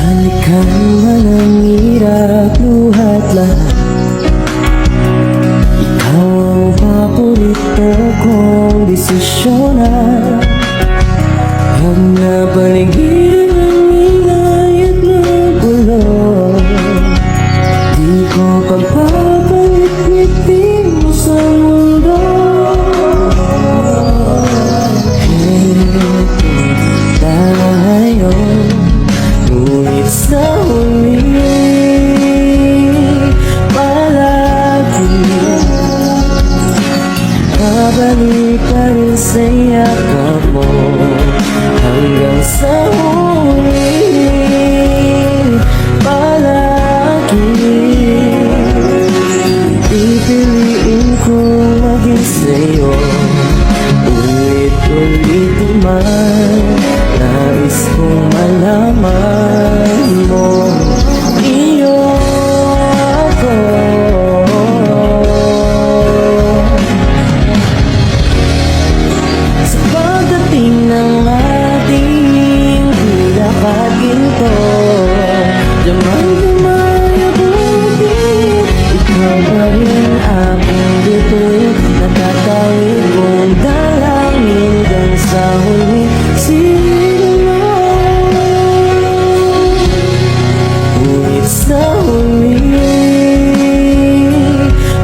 Balikan man ang hirap, luhat lahat. Ikaw ang paborito kong desisyonan. Huwag na paligid ang ingay at magulo. Di ko pagpapalit-litin mo sa mundo. Heto tayo, ngunit sa huli palagi babalik ka rin sa yakap mo. Hanggang sa huli palagi pipiliin kong maging sa'yo. Ulit-ulit man nais kong malaman mo, iyo ako. Sa pagdating ng ating pinakaginto, damay-damay abutin, ikaw pa rin aking bituin. Natatawid kong dalangin hanggang sa huli. Ngunit sa huli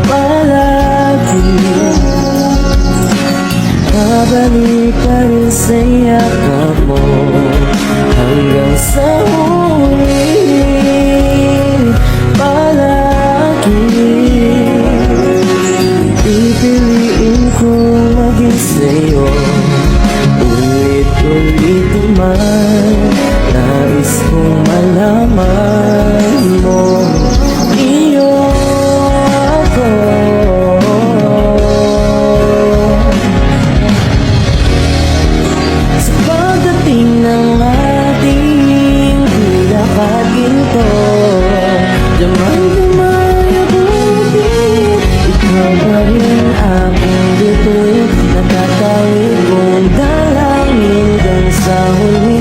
palagi babalik ka rin sa yakap mo. Hanggang sa huli palagi pipiliin kong maging sa'yo. Ulit-ulit man nais kong malaman mo, iyo ako. Sa pagdating ng ating pinakaginto, damay-damay abutin, ikaw pa rin aking bituin. Natatawid kong dalangin hanggang sa huli.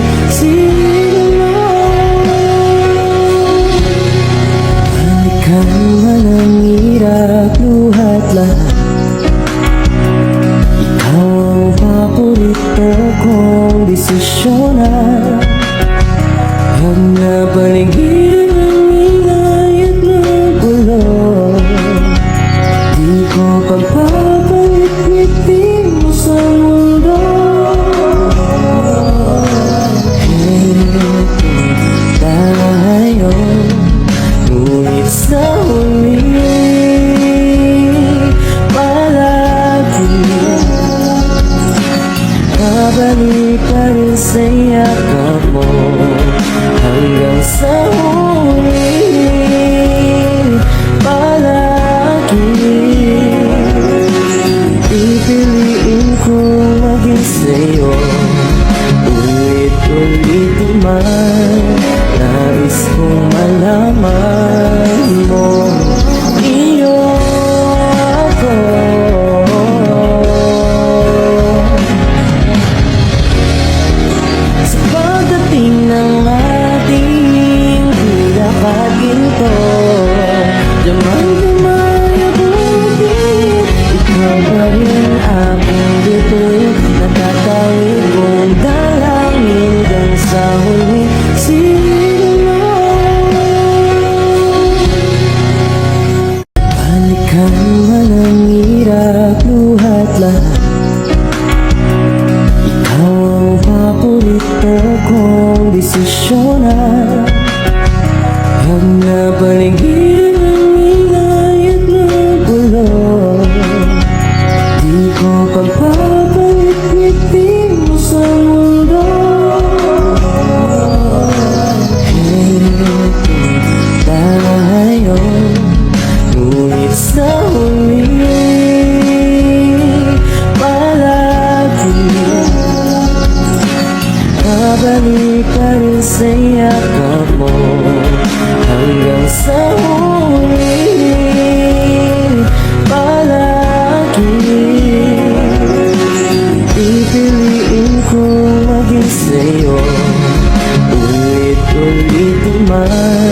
Balikan man ang hirap, luhat lahat. Ikaw ang paborito kong desisyonan. Huwag na paligid ang ingay at magulo. Di ko pagpapalit-litin mo sa mundo. Heto tayo, ngunit sa huli palagi babalik ka rin sa yakap mo. Hanggang sa huli palagi pipiliin kong maging sa'yo. Ulit-ulit man nais kong malaman mo, iyo ako. Sa pagdating ng ating pinakaginto, damay-damay abutin, ikaw pa rin aking bituin. Natatawid kong dalangin hanggang sa huli. Balikan man ang hirap, luhat lahat. Ikaw ang paborito kong desisyonan. Huwag na paligid ang ingay at magulo. Di ko pagpapalit-litin mo sa mundo. Heto tayo, ngunit sa huli palagi babalik ka rin sa yakap mo. Hanggang sa huli palagi pipiliin kong maging sa'yo. Ulit-ulit man